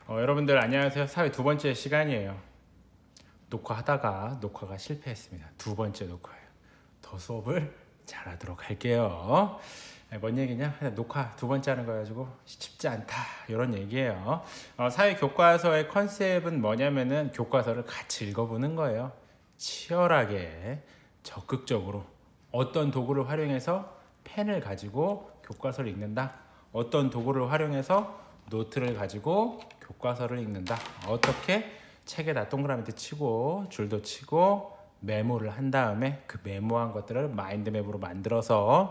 여러분들 안녕하세요. 사회 두 번째 시간이에요. 녹화하다가 녹화가 실패했습니다. 두 번째 녹화예요. 더 수업을 잘하도록 할게요. 뭔 얘기냐? 녹화 두 번째 하는 거 가지고 쉽지 않다 이런 얘기예요. 사회 교과서의 컨셉은 뭐냐면은 교과서를 같이 읽어보는 거예요. 치열하게 적극적으로 어떤 도구를 활용해서 펜을 가지고 교과서를 읽는다. 어떤 도구를 활용해서 노트를 가지고 교과서를 읽는다. 어떻게? 책에다 동그라미도 치고 줄도 치고 메모를 한 다음에 그 메모한 것들을 마인드맵으로 만들어서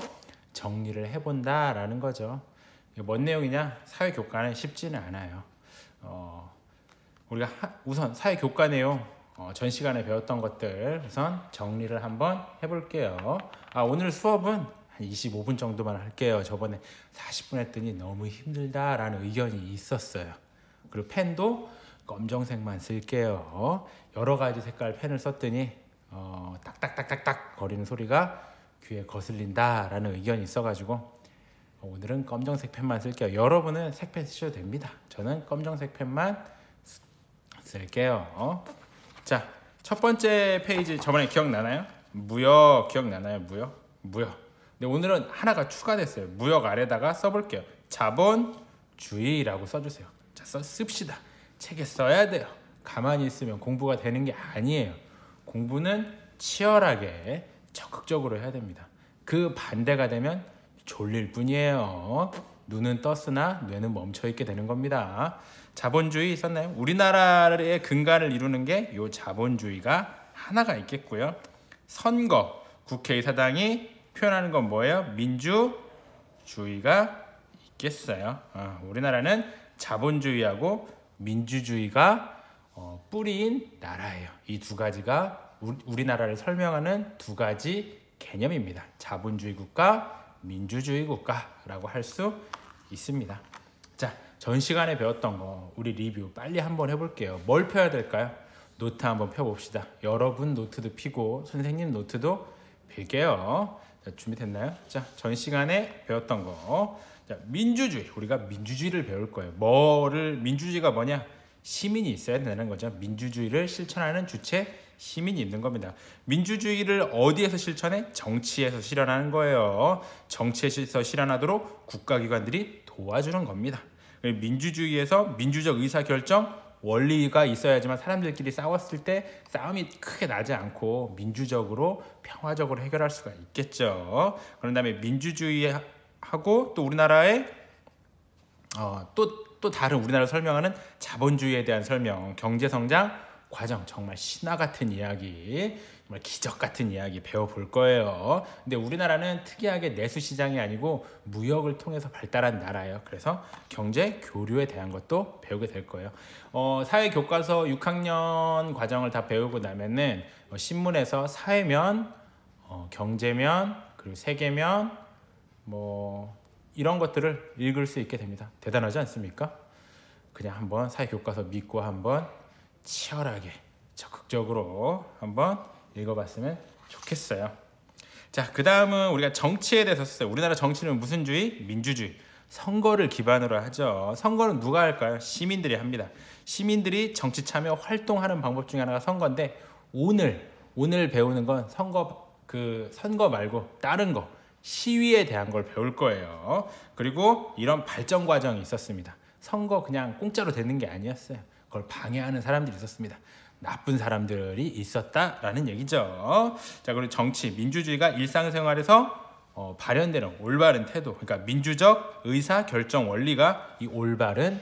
정리를 해본다 라는 거죠. 이게 뭔 내용이냐? 사회교과는 쉽지는 않아요. 우리가 우선 사회교과 내용 전 시간에 배웠던 것들 우선 정리를 한번 해볼게요. 오늘 수업은 한 25분 정도만 할게요. 저번에 40분 했더니 너무 힘들다라는 의견이 있었어요. 그리고 펜도 검정색만 쓸게요. 여러 가지 색깔 펜을 썼더니 딱딱딱딱딱 거리는 소리가 귀에 거슬린다라는 의견이 있어가지고 오늘은 검정색 펜만 쓸게요. 여러분은 색펜 쓰셔도 됩니다. 저는 검정색 펜만 쓸게요. 자, 첫 번째 페이지 저번에 기억나나요? 무역 기억나나요? 무역. 근데 오늘은 하나가 추가됐어요. 무역 아래다가 써볼게요. 자본주의라고 써주세요. 자, 씁시다. 책에 써야 돼요. 가만히 있으면 공부가 되는 게 아니에요. 공부는 치열하게 적극적으로 해야 됩니다. 그 반대가 되면 졸릴 뿐이에요. 눈은 떴으나 뇌는 멈춰있게 되는 겁니다. 자본주의 썼나요? 우리나라의 근간을 이루는 게 이 자본주의가 하나가 있겠고요. 선거, 국회의사당이 표현하는 건 뭐예요? 민주주의가 있겠어요. 우리나라는 자본주의하고 민주주의가 뿌리인 나라예요. 이 두 가지가 우리나라를 설명하는 두 가지 개념입니다. 자본주의 국가, 민주주의 국가라고 할 수 있습니다. 자, 전 시간에 배웠던 거 우리 리뷰 빨리 한번 해볼게요. 뭘 펴야 될까요? 노트 한번 펴봅시다. 여러분 노트도 피고 선생님 노트도 필게요. 자, 준비됐나요? 자, 전 시간에 배웠던 거. 자, 민주주의. 우리가 민주주의를 배울 거예요. 민주주의가 뭐냐? 시민이 있어야 되는 거죠. 민주주의를 실천하는 주체 시민이 있는 겁니다. 민주주의를 어디에서 실천해? 정치에서 실현하는 거예요. 정치에서 실현하도록 국가기관들이 도와주는 겁니다. 민주주의에서 민주적 의사결정 원리가 있어야지만 사람들끼리 싸웠을 때 싸움이 크게 나지 않고 민주적으로 평화적으로 해결할 수가 있겠죠. 그런 다음에 민주주의하고 또 우리나라의 또 다른 우리나라를 설명하는 자본주의에 대한 설명, 경제성장 과정, 정말 신화 같은 이야기, 정말 기적 같은 이야기 배워볼 거예요. 근데 우리나라는 특이하게 내수 시장이 아니고 무역을 통해서 발달한 나라예요. 그래서 경제 교류에 대한 것도 배우게 될 거예요. 사회 교과서 6학년 과정을 다 배우고 나면은 신문에서 사회면, 경제면, 그리고 세계면 이런 것들을 읽을 수 있게 됩니다. 대단하지 않습니까? 그냥 한번 사회 교과서 믿고 한번 치열하게 적극적으로 한번 읽어봤으면 좋겠어요. 자, 그 다음은 우리가 정치에 대해서 썼어요. 우리나라 정치는 무슨 주의? 민주주의. 선거를 기반으로 하죠. 선거는 누가 할까요? 시민들이 합니다. 시민들이 정치 참여 활동하는 방법 중에 하나가 선거인데 오늘 배우는 건 선거 말고 다른 거 시위에 대한 걸 배울 거예요. 그리고 이런 발전 과정이 있었습니다. 선거 그냥 공짜로 되는 게 아니었어요. 그걸 방해하는 사람들이 있었습니다. 나쁜 사람들이 있었다라는 얘기죠. 자, 그리고 정치, 민주주의가 일상생활에서 발현되는 올바른 태도, 그러니까 민주적 의사 결정 원리가 이 올바른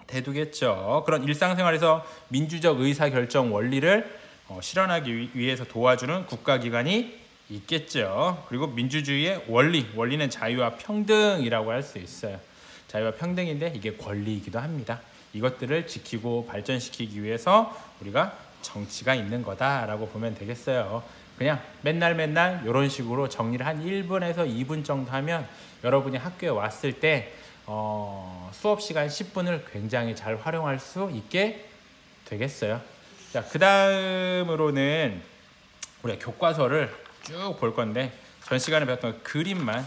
태도겠죠. 그런 일상생활에서 민주적 의사 결정 원리를 실현하기 위해서 도와주는 국가기관이 있겠죠. 그리고 민주주의의 원리는 자유와 평등이라고 할 수 있어요. 자유와 평등인데 이게 권리이기도 합니다. 이것들을 지키고 발전시키기 위해서 우리가 정치가 있는 거다라고 보면 되겠어요. 그냥 맨날 이런 식으로 정리를 한 1분에서 2분 정도 하면 여러분이 학교에 왔을 때 수업 시간 10분을 굉장히 잘 활용할 수 있게 되겠어요. 자, 그 다음으로는 우리가 교과서를 쭉 볼 건데 전 시간에 배웠던 그림만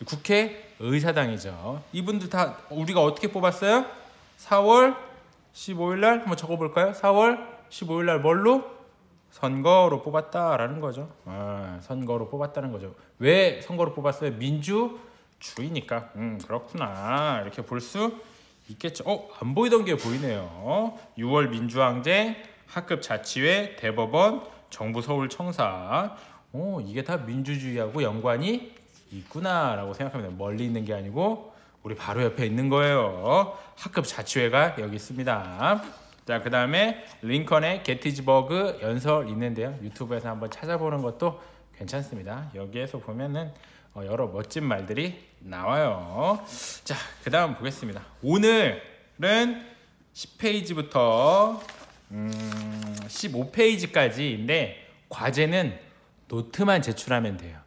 국회 의사당이죠. 이분들 다 우리가 어떻게 뽑았어요? 4월 15일 날 한번 적어볼까요? 4월 15일 날 뭘로? 선거로 뽑았다라는 거죠. 선거로 뽑았다는 거죠. 왜 선거로 뽑았어요? 민주주의니까. 그렇구나. 이렇게 볼 수 있겠죠. 안 보이던 게 보이네요. 6월 민주항쟁, 학급 자치회, 대법원, 정부 서울청사. 이게 다 민주주의하고 연관이 있구나라고 생각하면 돼요. 멀리 있는 게 아니고 우리 바로 옆에 있는 거예요. 학급 자치회가 여기 있습니다. 자, 그 다음에 링컨의 게티즈버그 연설 있는데요. 유튜브에서 한번 찾아보는 것도 괜찮습니다. 여기에서 보면은 여러 멋진 말들이 나와요. 자, 그 다음 보겠습니다. 오늘은 10페이지부터 15페이지까지인데 과제는 노트만 제출하면 돼요.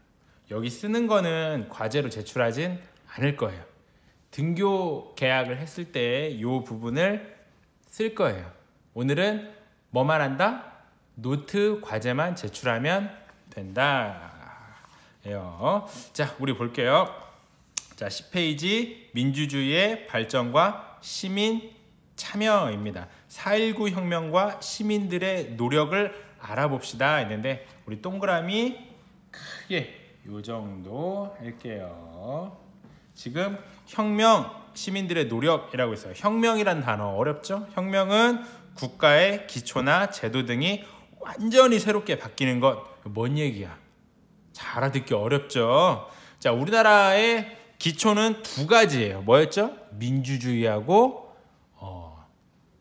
여기 쓰는 거는 과제로 제출하진 않을 거예요. 등교 계약을 했을 때 이 부분을 쓸 거예요. 오늘은 뭐만 한다? 노트 과제만 제출하면 된다. 자, 우리 볼게요. 자, 10페이지 민주주의의 발전과 시민 참여입니다. 4.19 혁명과 시민들의 노력을 알아봅시다 했는데 우리 동그라미 크게 요 정도 할게요. 지금 혁명, 시민들의 노력이라고 있어요. 혁명이란 단어 어렵죠? 혁명은 국가의 기초나 제도 등이 완전히 새롭게 바뀌는 것. 뭔 얘기야? 잘 알아듣기 어렵죠? 자, 우리나라의 기초는 두 가지예요. 뭐였죠? 민주주의하고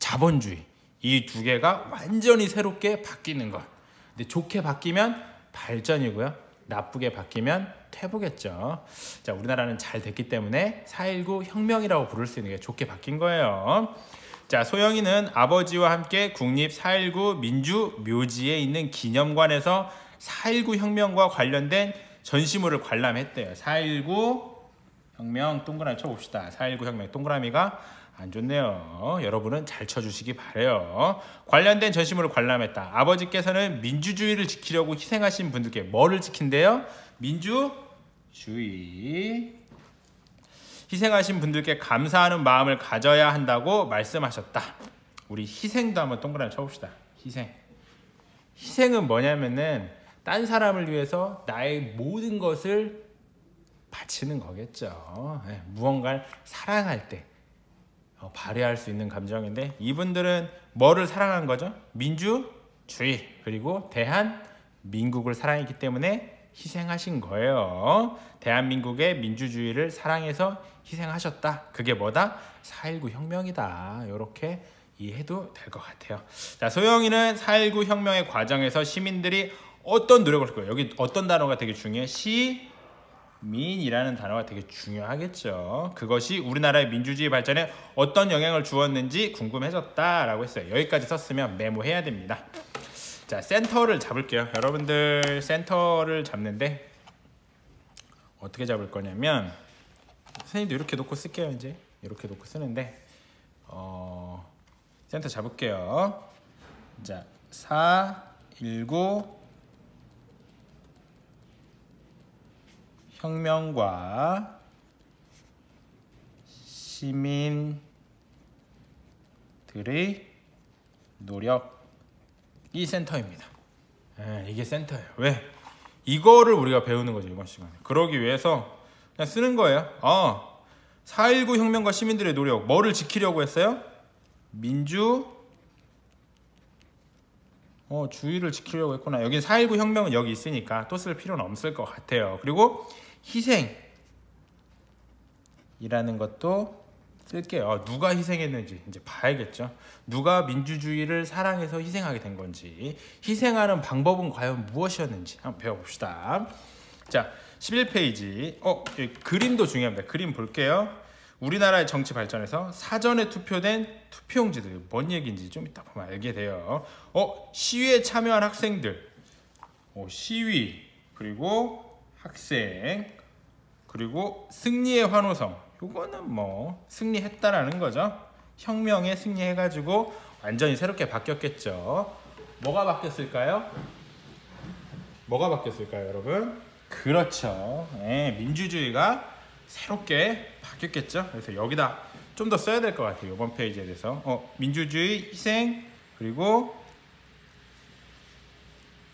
자본주의. 이 두 개가 완전히 새롭게 바뀌는 것. 근데 좋게 바뀌면 발전이고요. 나쁘게 바뀌면 퇴보겠죠. 자, 우리나라는 잘 됐기 때문에 4.19 혁명이라고 부를 수 있는 게 좋게 바뀐 거예요. 자, 소영이는 아버지와 함께 국립 4.19 민주묘지에 있는 기념관에서 4.19 혁명과 관련된 전시물을 관람했대요. 4.19 혁명 동그라미 쳐봅시다. 4.19 혁명 동그라미가 안 좋네요. 여러분은 잘 쳐주시기 바래요. 관련된 전시물을 관람했다. 아버지께서는 민주주의를 지키려고 희생하신 분들께 뭐를 지킨대요? 민주주의. 희생하신 분들께 감사하는 마음을 가져야 한다고 말씀하셨다. 우리 희생도 한번 동그라미 쳐봅시다. 희생. 희생은 뭐냐면은 딴 사람을 위해서 나의 모든 것을 바치는 거겠죠. 무언가를 사랑할 때 발휘할 수 있는 감정인데 이분들은 뭐를 사랑한 거죠? 민주주의 그리고 대한민국을 사랑했기 때문에 희생하신 거예요. 대한민국의 민주주의를 사랑해서 희생하셨다. 그게 뭐다? 4.19 혁명이다. 이렇게 이해해도 될 것 같아요. 자, 소영이는 4.19 혁명의 과정에서 시민들이 어떤 노력을 할 거예요? 여기 어떤 단어가 되게 중요해? 시민이라는 단어가 되게 중요하겠죠. 그것이 우리나라의 민주주의 발전에 어떤 영향을 주었는지 궁금해졌다라고 했어요. 여기까지 썼으면 메모해야 됩니다. 자, 센터를 잡을게요. 여러분들 센터를 잡는데 어떻게 잡을 거냐면 선생님도 이렇게 놓고 쓸게요. 이제 이렇게 놓고 쓰는데 센터 잡을게요. 자, 4.19 혁명과 시민들의 노력이 센터입니다. 이게 센터예요. 왜? 이거를 우리가 배우는 거죠, 이번 시간에. 그러기 위해서 그냥 쓰는 거예요. 4.19 혁명과 시민들의 노력, 뭐를 지키려고 했어요? 주의를 지키려고 했구나. 여기 4.19 혁명은 여기 있으니까 또 쓸 필요는 없을 것 같아요. 그리고 희생이라는 것도 쓸게요. 누가 희생했는지 이제 봐야겠죠. 누가 민주주의를 사랑해서 희생하게 된 건지, 희생하는 방법은 과연 무엇이었는지 한번 배워봅시다. 자, 11페이지. 그림도 중요합니다. 그림 볼게요. 우리나라의 정치 발전에서 사전에 투표된 투표용지들, 뭔 얘기인지 좀 이따 보면 알게 돼요. 시위에 참여한 학생들, 시위, 그리고 학생, 그리고 승리의 환호성. 이거는 뭐 승리했다라는 거죠. 혁명에 승리해가지고 완전히 새롭게 바뀌었겠죠. 뭐가 바뀌었을까요? 여러분? 그렇죠. 민주주의가 새롭게 바뀌었겠죠. 그래서 여기다 좀 더 써야 될 것 같아요. 이번 페이지에 대해서 민주주의, 희생, 그리고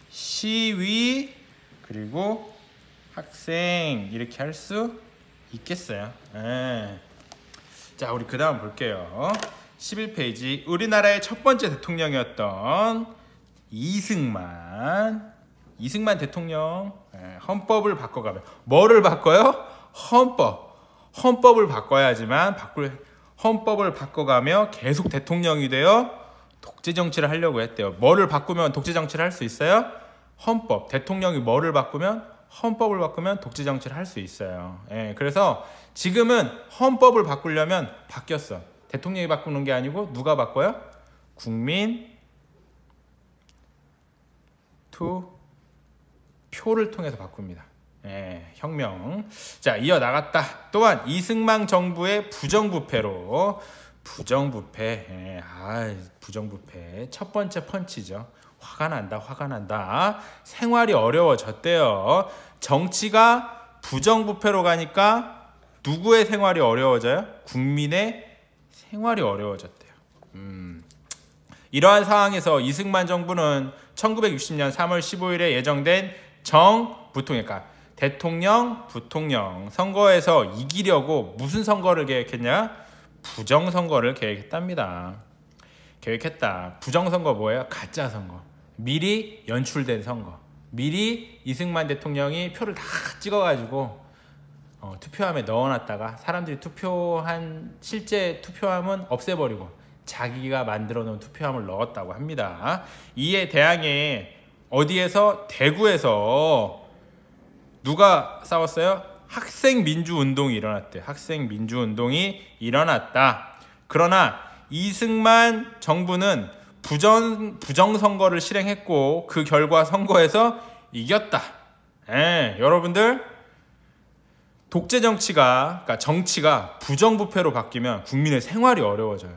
시위, 그리고 학생 이렇게 할 수 있겠어요. 자, 우리 그 다음 볼게요. 11페이지. 우리나라의 첫 번째 대통령이었던 이승만 대통령. 헌법을 바꿔가면 뭐를 바꿔요? 헌법을 바꿔야지만 헌법을 바꿔가며 계속 대통령이 되어 독재 정치를 하려고 했대요. 뭐를 바꾸면 독재 정치를 할 수 있어요? 헌법. 대통령이 뭐를 바꾸면 헌법을 바꾸면 독재 정치를 할 수 있어요. 그래서 지금은 헌법을 바꾸려면 바뀌었어. 대통령이 바꾸는 게 아니고 누가 바꿔요? 국민 투표를 통해서 바꿉니다. 혁명. 자, 이어나갔다. 또한 이승만 정부의 부정부패로 부정부패. 부정부패 첫 번째 펀치죠. 화가 난다. 생활이 어려워졌대요. 정치가 부정부패로 가니까 누구의 생활이 어려워져요? 국민의 생활이 어려워졌대요. 이러한 상황에서 이승만 정부는 1960년 3월 15일에 예정된 정부통령, 그러니까 대통령, 부통령 선거에서 이기려고 무슨 선거를 계획했냐? 부정선거를 계획했답니다. 부정선거 뭐예요? 가짜 선거. 미리 연출된 선거. 미리 이승만 대통령이 표를 다 찍어가지고 투표함에 넣어놨다가 사람들이 실제 투표함은 없애버리고 자기가 만들어 놓은 투표함을 넣었다고 합니다. 이에 대항해 어디에서? 대구에서 누가 싸웠어요? 학생민주운동이 일어났대요. 학생민주운동이 일어났다. 그러나 이승만 정부는 부정선거를 실행했고 그 결과 선거에서 이겼다. 여러분들, 독재 정치가, 그러니까 정치가 부정부패로 바뀌면 국민의 생활이 어려워져요.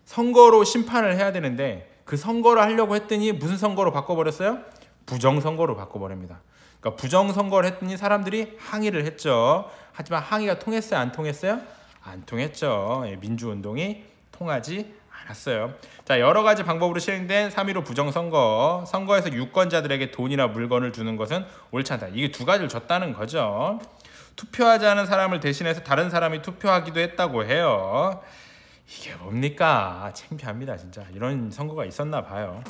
선거로 심판을 해야 되는데 그 선거를 하려고 했더니 무슨 선거로 바꿔버렸어요? 부정선거로 바꿔버립니다. 그러니까 부정선거를 했더니 사람들이 항의를 했죠. 하지만 항의가 통했어요? 안 통했어요? 안 통했죠. 민주운동이 통하지 않았어요. 자, 여러 가지 방법으로 실행된 3.15 부정선거. 선거에서 유권자들에게 돈이나 물건을 주는 것은 옳지 않다. 이게 두 가지를 줬다는 거죠. 투표하지 않은 사람을 대신해서 다른 사람이 투표하기도 했다고 해요. 이게 뭡니까? 창피합니다, 진짜. 이런 선거가 있었나 봐요.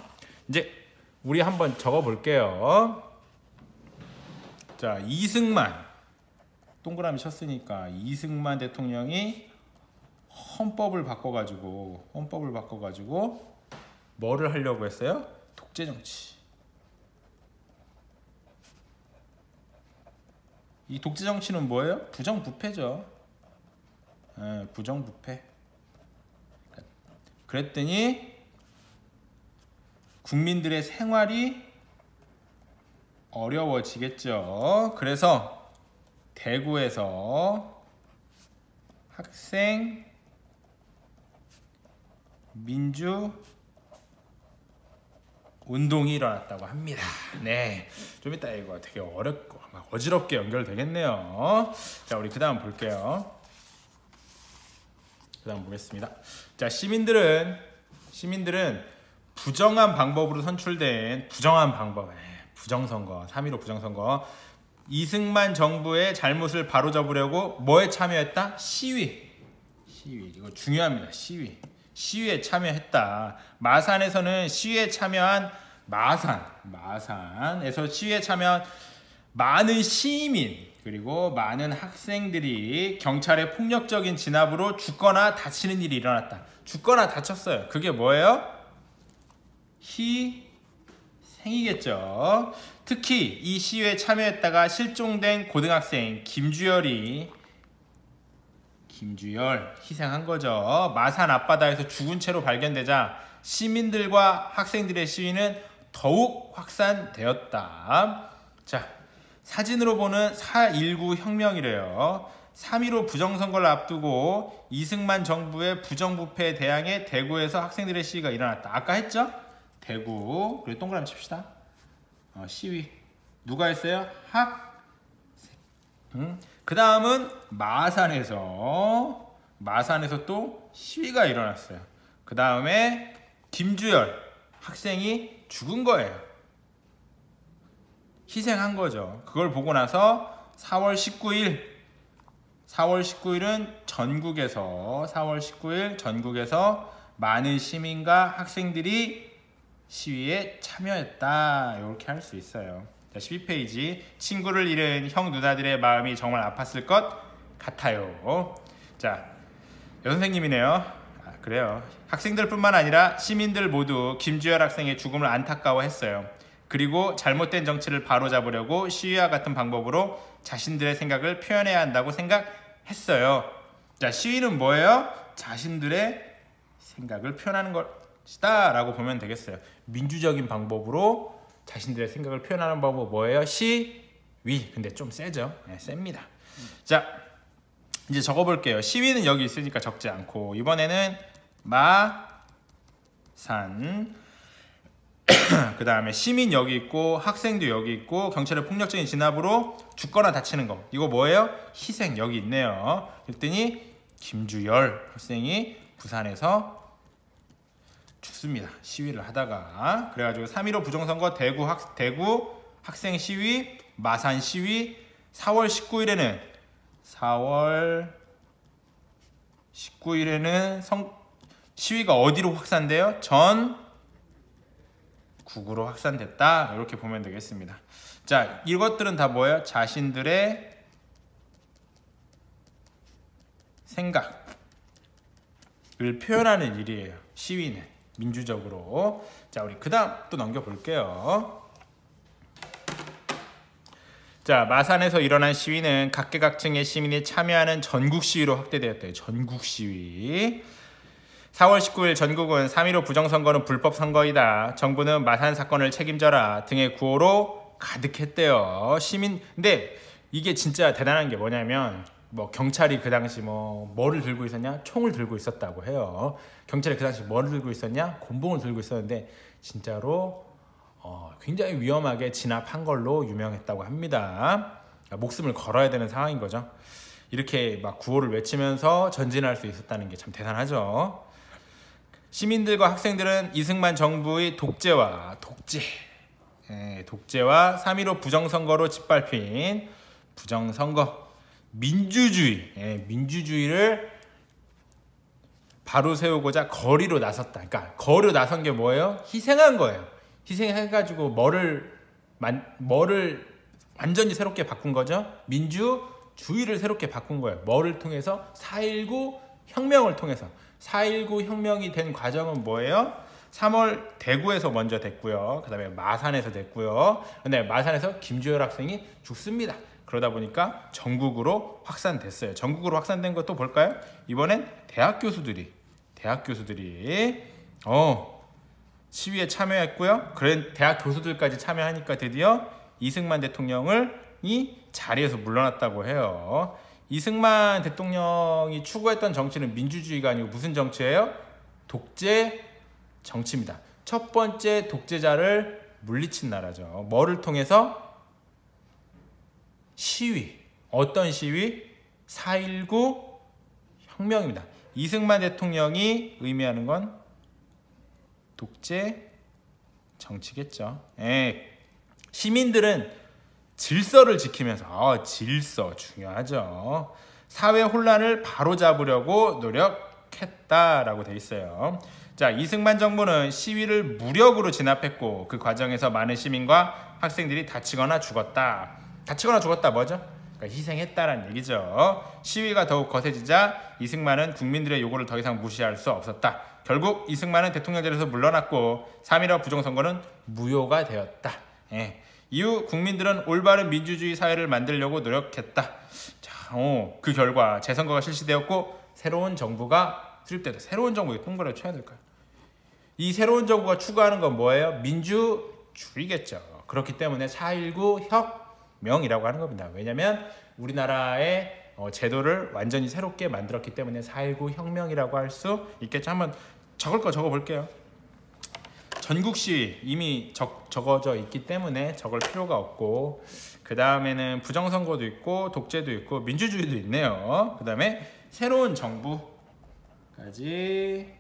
이제 우리 한번 적어 볼게요. 자, 이승만 동그라미 쳤으니까 이승만 대통령이 헌법을 바꿔가지고 뭐를 하려고 했어요? 독재 정치. 이 독재 정치는 뭐예요? 부정부패죠. 부정부패. 그랬더니 국민들의 생활이 어려워지겠죠. 그래서 대구에서 학생 민주 운동이 일어났다고 합니다. 네, 좀 이따 이거 되게 어렵고 막 어지럽게 연결되겠네요. 자, 우리 그 다음 볼게요. 그 다음 보겠습니다. 자, 시민들은 부정한 방법으로 선출된 부정한 방법, 부정선거, 3.15 부정선거, 이승만 정부의 잘못을 바로잡으려고 뭐에 참여했다? 시위. 이거 중요합니다. 시위에 참여했다. 마산에서는 시위에 참여한 마산에서 시위에 참여한 많은 시민 그리고 많은 학생들이 경찰의 폭력적인 진압으로 죽거나 다치는 일이 일어났다. 죽거나 다쳤어요. 그게 뭐예요? 희생이겠죠. 특히 이 시위에 참여했다가 실종된 고등학생 김주열 희생한 거죠. 마산 앞바다에서 죽은 채로 발견되자 시민들과 학생들의 시위는 더욱 확산되었다. 자, 사진으로 보는 4.19 혁명이래요. 3.15 부정선거를 앞두고 이승만 정부의 부정부패에 대항해 대구에서 학생들의 시위가 일어났다. 아까 했죠? 대구. 그리고 동그라미 칩시다. 시위. 누가 했어요? 학생. 그 다음은 마산에서 마산에서 또 시위가 일어났어요. 그 다음에 김주열 학생이 죽은 거예요. 희생한 거죠. 그걸 보고 나서 4월 19일은 전국에서 4월 19일 전국에서 많은 시민과 학생들이 시위에 참여했다. 이렇게 할 수 있어요. 자, 12페이지. 친구를 잃은 형 누나들의 마음이 정말 아팠을 것 같아요. 자, 여선생님이네요. 그래요. 학생들뿐만 아니라 시민들 모두 김주열 학생의 죽음을 안타까워했어요. 그리고 잘못된 정치를 바로잡으려고 시위와 같은 방법으로 자신들의 생각을 표현해야 한다고 생각했어요. 자, 시위는 뭐예요? 자신들의 생각을 표현하는 것이다 라고 보면 되겠어요. 민주적인 방법으로 자신들의 생각을 표현하는 방법 뭐예요? 시위. 근데 좀 세죠? 네, 셉니다. 자, 이제 적어볼게요. 시위는 여기 있으니까 적지 않고, 이번에는 마산, 그 다음에 시민 여기 있고 학생도 여기 있고 경찰의 폭력적인 진압으로 죽거나 다치는 거, 이거 뭐예요? 희생 여기 있네요. 그랬더니 김주열 학생이 부산에서 죽습니다. 시위를 하다가. 그래가지고 3.15 부정선거 대구 학생 시위, 마산 시위. 4월 19일에는 시위가 어디로 확산돼요? 전국으로 확산됐다. 이렇게 보면 되겠습니다. 자, 이것들은 다 뭐예요? 자신들의 생각을 표현하는 일이에요. 시위는 민주적으로. 자, 우리 그 다음 또 넘겨볼게요. 자, 마산에서 일어난 시위는 각계각층의 시민이 참여하는 전국 시위로 확대되었대요. 전국 시위. 4월 19일 전국은 3.15 부정선거는 불법 선거이다. 정부는 마산 사건을 책임져라 등의 구호로 가득했대요. 근데 이게 진짜 대단한 게 뭐냐면, 뭐 경찰이 그 당시 뭐를 들고 있었냐? 총을 들고 있었다고 해요. 경찰이 그 당시 뭐를 들고 있었냐? 곤봉을 들고 있었는데 진짜로 굉장히 위험하게 진압한 걸로 유명했다고 합니다. 목숨을 걸어야 되는 상황인 거죠. 이렇게 막 구호를 외치면서 전진할 수 있었다는 게 참 대단하죠. 시민들과 학생들은 이승만 정부의 독재와 3.15 부정선거로 짓밟힌 부정선거, 민주주의를 바로 세우고자 거리로 나섰다. 그러니까 거리로 나선 게 뭐예요? 희생한 거예요. 희생해가지고 뭐를 완전히 새롭게 바꾼 거죠? 민주주의를 새롭게 바꾼 거예요. 뭐를 통해서? 4.19 혁명을 통해서. 4.19 혁명이 된 과정은 뭐예요? 3월 대구에서 먼저 됐고요. 그 다음에 마산에서 됐고요. 근데 마산에서 김주열 학생이 죽습니다. 그러다 보니까 전국으로 확산됐어요. 전국으로 확산된 것도 볼까요? 이번엔 대학 교수들이 시위에 참여했고요. 그런 대학 교수들까지 참여하니까 드디어 이승만 대통령이 자리에서 물러났다고 해요. 이승만 대통령이 추구했던 정치는 민주주의가 아니고 무슨 정치예요? 독재 정치입니다. 첫 번째 독재자를 물리친 나라죠. 뭐를 통해서? 시위. 어떤 시위? 4.19 혁명입니다. 이승만 대통령이 의미하는 건 독재 정치겠죠. 시민들은 질서를 지키면서, 질서 중요하죠. 사회 혼란을 바로잡으려고 노력했다라고 돼 있어요. 자, 이승만 정부는 시위를 무력으로 진압했고 그 과정에서 많은 시민과 학생들이 다치거나 죽었다. 다치거나 죽었다 뭐죠? 그러니까 희생했다라는 얘기죠. 시위가 더욱 거세지자 이승만은 국민들의 요구를 더 이상 무시할 수 없었다. 결국 이승만은 대통령 자리에서 물러났고 3.15 부정선거는 무효가 되었다. 이후 국민들은 올바른 민주주의 사회를 만들려고 노력했다. 자, 그 결과 재선거가 실시되었고 새로운 정부가 수립됐다. 새로운 정부에 통보를 쳐야 될까요? 이 새로운 정부가 추구하는 건 뭐예요? 민주주의겠죠. 그렇기 때문에 4.19 혁명이라고 하는 겁니다. 왜냐하면 우리나라의 제도를 완전히 새롭게 만들었기 때문에 4.19 혁명이라고 할 수 있겠죠. 한번 적을 거 적어볼게요. 전국 시위 이미 적어져 있기 때문에 적을 필요가 없고, 그 다음에는 부정선거도 있고 독재도 있고 민주주의도 있네요. 그 다음에 새로운 정부까지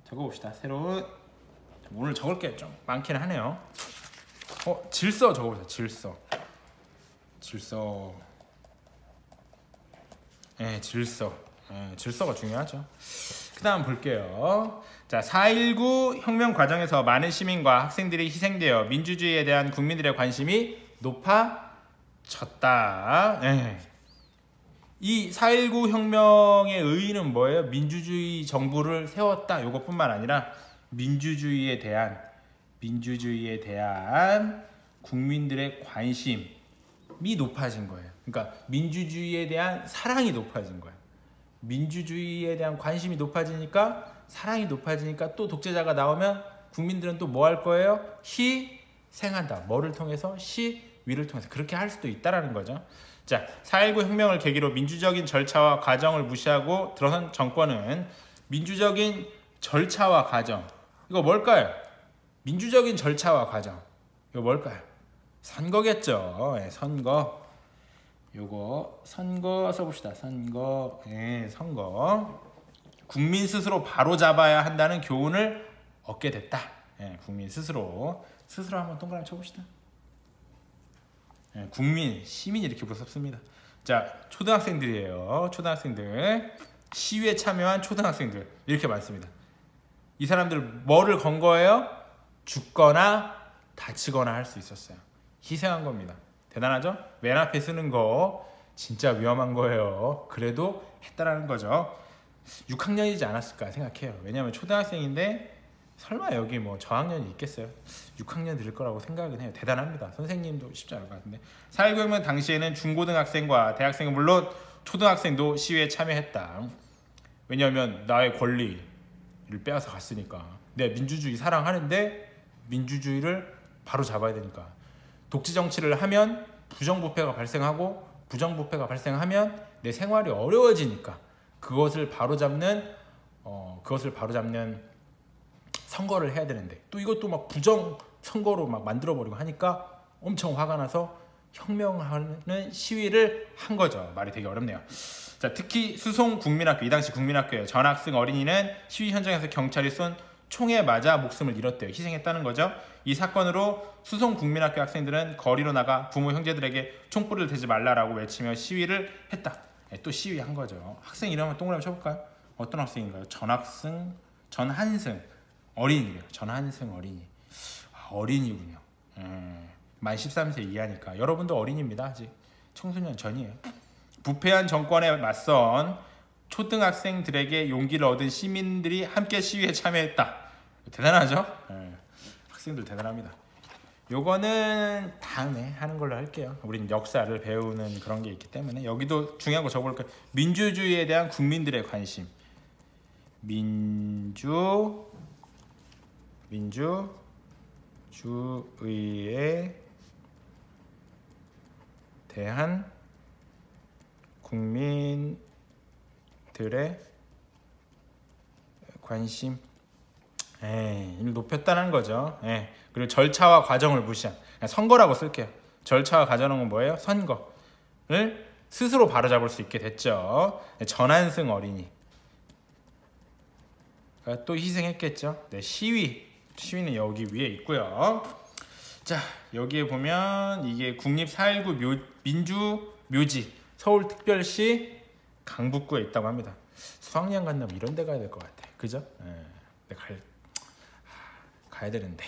적어봅시다. 새로운, 오늘 적을 게 좀 많긴 하네요. 질서 적어보자. 질서. 질서가 중요하죠. 그 다음 볼게요. 자, 4.19 혁명 과정에서 많은 시민과 학생들이 희생되어 민주주의에 대한 국민들의 관심이 높아졌다. 이 4.19 혁명의 의의는 뭐예요? 민주주의 정부를 세웠다. 이것뿐만 아니라 민주주의에 대한 국민들의 관심이 높아진 거예요. 그러니까 민주주의에 대한 사랑이 높아진 거예요. 민주주의에 대한 관심이 높아지니까, 사랑이 높아지니까 또 독재자가 나오면 국민들은 또 뭐 할 거예요? 희생한다. 뭐를 통해서? 시위를 통해서. 그렇게 할 수도 있다라는 거죠. 자, 4.19 혁명을 계기로 민주적인 절차와 과정을 무시하고 들어선 정권은 민주적인 절차와 과정, 이거 뭘까요? 민주적인 절차와 과정, 이거 뭘까요? 선거겠죠. 선거. 요거 선거 써봅시다. 선거. 선거. 국민 스스로 바로잡아야 한다는 교훈을 얻게 됐다. 국민 스스로 한번 동그라미 쳐봅시다. 국민, 시민이 이렇게 무섭습니다. 자, 초등학생들이에요. 초등학생들. 시위에 참여한 초등학생들 이렇게 많습니다. 이 사람들 뭐를 건 거예요? 죽거나 다치거나 할 수 있었어요. 희생한 겁니다. 대단하죠? 맨 앞에 쓰는 거 진짜 위험한 거예요. 그래도 했다라는 거죠. 6학년이지 않았을까 생각해요. 왜냐하면 초등학생인데 설마 여기 뭐 저학년이 있겠어요? 6학년 될 거라고 생각은 해요. 대단합니다. 선생님도 쉽지 않을 것 같은데. 4.19 혁명 당시에는 중고등학생과 대학생은 물론 초등학생도 시위에 참여했다. 왜냐하면 나의 권리를 빼앗아 갔으니까. 내가 민주주의 사랑하는데 민주주의를 바로 잡아야 되니까. 독재 정치를 하면 부정부패가 발생하고, 부정부패가 발생하면 내 생활이 어려워지니까 그것을 바로잡는 선거를 해야 되는데, 또 이것도 막 부정 선거로 막 만들어버리고 하니까 엄청 화가 나서 혁명하는 시위를 한 거죠. 말이 되게 어렵네요. 자, 특히 수송 국민학교, 이 당시 국민학교에 전학생 어린이는 시위 현장에서 경찰이 쏜 총에 맞아 목숨을 잃었대요. 희생했다는 거죠. 이 사건으로 수송 국민학교 학생들은 거리로 나가 부모 형제들에게 총불을 대지 말라라고 외치며 시위를 했다. 또 시위한 거죠. 학생 이름 한번 동그라미 쳐볼까요? 어떤 학생인가요? 전한승 어린이래요. 전한승 어린이. 어린이군요. 만 13세 이하니까. 여러분도 어린이입니다. 아직 청소년 전이에요. 부패한 정권에 맞선 초등학생들에게 용기를 얻은 시민들이 함께 시위에 참여했다. 대단하죠? 학생들 대단합니다. 요거는 다음에 하는 걸로 할게요. 우린 역사를 배우는 그런 게 있기 때문에. 여기도 중요한 거 적어볼까요? 민주주의에 대한 국민들의 관심. 민주주의에 대한 국민들의 관심. 이를 높였다는 거죠. 그리고 절차와 과정을 무시한. 선거라고 쓸게요. 절차와 과정은 뭐예요? 선거를 스스로 바로잡을 수 있게 됐죠. 전한승 어린이. 또 희생했겠죠. 네, 시위는 여기 위에 있고요. 자, 여기에 보면 이게 국립 4.19 민주묘지 서울특별시 강북구에 있다고 합니다. 수학여행 간다면 이런 데 가야 될 것 같아. 그죠? 가야 되는데.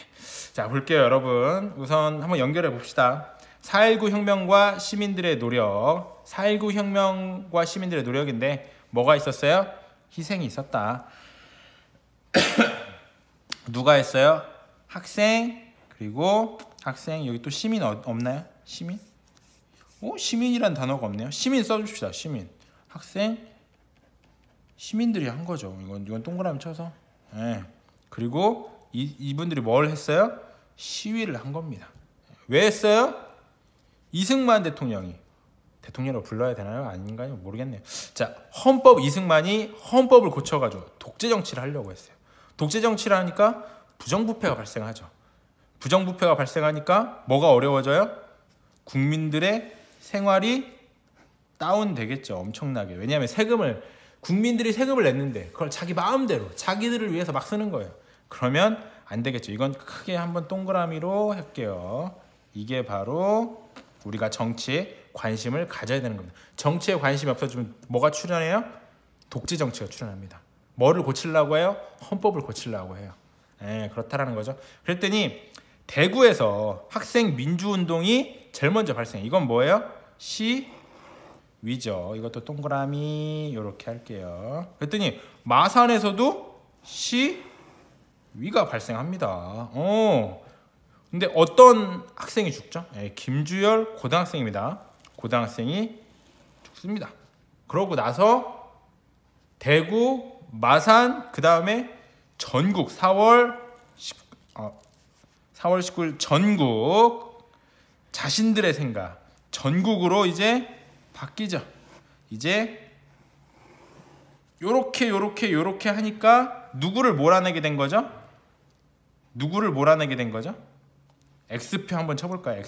자, 볼게요, 여러분. 우선 한번 연결해 봅시다. 4.19 혁명과 시민들의 노력. 4.19 혁명과 시민들의 노력인데 뭐가 있었어요? 희생이 있었다. 누가 했어요? 학생, 그리고 학생, 여기 또 시민 없나요? 시민? 시민이란 단어가 없네요. 시민 써줍시다. 시민. 학생, 시민들이 한 거죠. 이건 동그라미 쳐서. 그리고 이분들이 뭘 했어요? 시위를 한 겁니다. 왜 했어요? 이승만 대통령이, 대통령으로 불러야 되나요? 아닌가요? 모르겠네요. 자, 이승만이 헌법을 고쳐가지고 독재 정치를 하려고 했어요. 독재 정치를 하니까 부정부패가 발생하죠. 부정부패가 발생하니까 뭐가 어려워져요? 국민들의 생활이 다운 되겠죠. 엄청나게. 왜냐하면 국민들이 세금을 냈는데 그걸 자기 마음대로 자기들을 위해서 막 쓰는 거예요. 그러면 안 되겠죠. 이건 크게 한번 동그라미로 할게요. 이게 바로 우리가 정치에 관심을 가져야 되는 겁니다. 정치에 관심이 없어지면 뭐가 출현해요? 독재 정치가 출현합니다. 뭐를 고치려고 해요? 헌법을 고치려고 해요. 그렇다라는 거죠. 그랬더니 대구에서 학생 민주운동이 제일 먼저 발생해요. 이건 뭐예요? 시위죠. 이것도 동그라미 이렇게 할게요. 그랬더니 마산에서도 시위가 발생합니다. 근데 어떤 학생이 죽죠? 김주열 고등학생입니다. 고등학생이 죽습니다. 그러고 나서 대구, 마산, 그 다음에 전국 4월 19일 전국 자신들의 생각 전국으로 이제 바뀌죠. 이제 요렇게 하니까 누구를 몰아내게 된 거죠? X표 한번 쳐볼까요?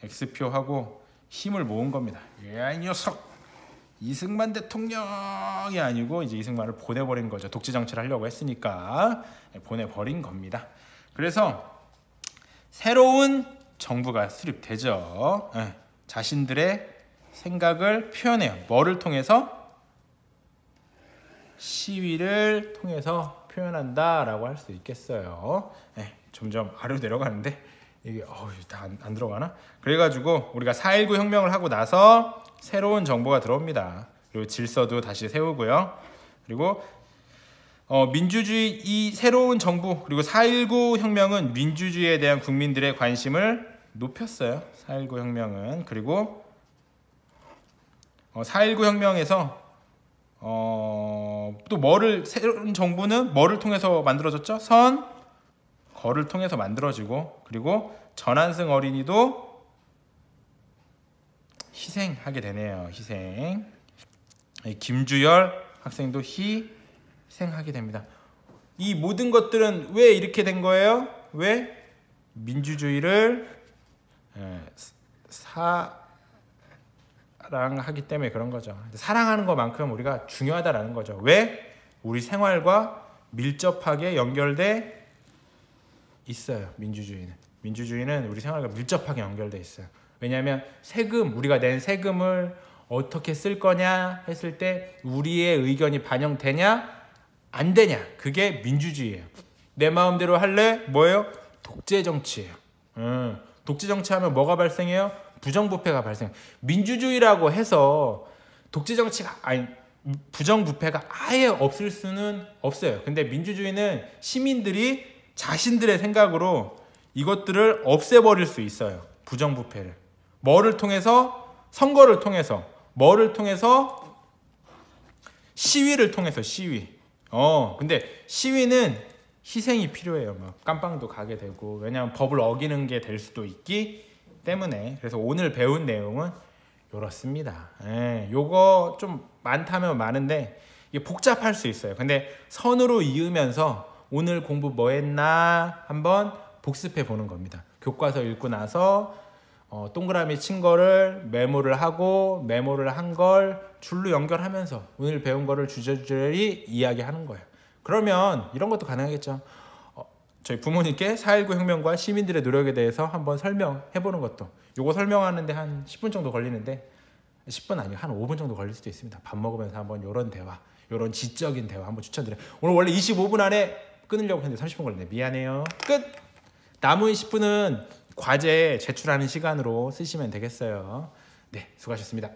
X표 하고 힘을 모은 겁니다. 야, 이 녀석 이승만 대통령이 아니고 이제 이승만을 보내버린 거죠. 독재 정치를 하려고 했으니까 보내버린 겁니다. 그래서 새로운 정부가 수립되죠. 자신들의 생각을 표현해요. 뭐를 통해서? 시위를 통해서 표현한다라고 할 수 있겠어요. 점점 아래로 내려가는데 이게 다 안 들어가나? 그래가지고 우리가 4.19 혁명을 하고 나서 새로운 정부가 들어옵니다. 그리고 질서도 다시 세우고요. 그리고 민주주의 이 새로운 정부 그리고 4.19 혁명은 민주주의에 대한 국민들의 관심을 높였어요. 4.19 혁명은. 그리고 4.19 혁명에서 또 새로운 정부는 뭐를 통해서 만들어졌죠? 거를 통해서 만들어지고 그리고 전한승 어린이도 희생하게 되네요. 희생. 김주열 학생도 희생하게 됩니다. 이 모든 것들은 왜 이렇게 된 거예요? 왜? 민주주의를 사랑하기 때문에 그런 거죠. 사랑하는 것만큼 우리가 중요하다라는 거죠. 왜? 우리 생활과 밀접하게 연결돼 있어요. 민주주의는 우리 생활과 밀접하게 연결돼 있어요. 왜냐하면 우리가 낸 세금을 어떻게 쓸 거냐 했을 때 우리의 의견이 반영되냐 안 되냐, 그게 민주주의예요. 내 마음대로 할래? 뭐예요? 독재 정치예요. 독재 정치하면 뭐가 발생해요? 부정부패가 발생해요. 민주주의라고 해서 독재 정치가 부정부패가 아예 없을 수는 없어요. 근데 민주주의는 시민들이 자신들의 생각으로 이것들을 없애버릴 수 있어요. 부정부패를. 뭐를 통해서? 선거를 통해서. 뭐를 통해서? 시위를 통해서. 시위. 근데 시위는 희생이 필요해요. 막 깜빵도 가게 되고, 왜냐하면 법을 어기는 게 될 수도 있기 때문에. 그래서 오늘 배운 내용은 이렇습니다. 요거 좀 많다면 많은데 이게 복잡할 수 있어요. 근데 선으로 이으면서 오늘 공부 뭐 했나 한번 복습해 보는 겁니다. 교과서 읽고 나서 동그라미 친 거를 메모를 하고 메모를 한 걸 줄로 연결하면서 오늘 배운 거를 주저주저리 이야기하는 거예요. 그러면 이런 것도 가능하겠죠. 저희 부모님께 4.19 혁명과 시민들의 노력에 대해서 한번 설명해 보는 것도, 요거 설명하는데 한 10분 정도 걸리는데 10분 아니고 한 5분 정도 걸릴 수도 있습니다. 밥 먹으면서 한번 이런 대화, 이런 지적인 대화 한번 추천드려요. 오늘 원래 25분 안에 끊으려고 했는데 30분 걸렸네. 미안해요. 끝! 남은 10분은 과제 제출하는 시간으로 쓰시면 되겠어요. 네, 수고하셨습니다.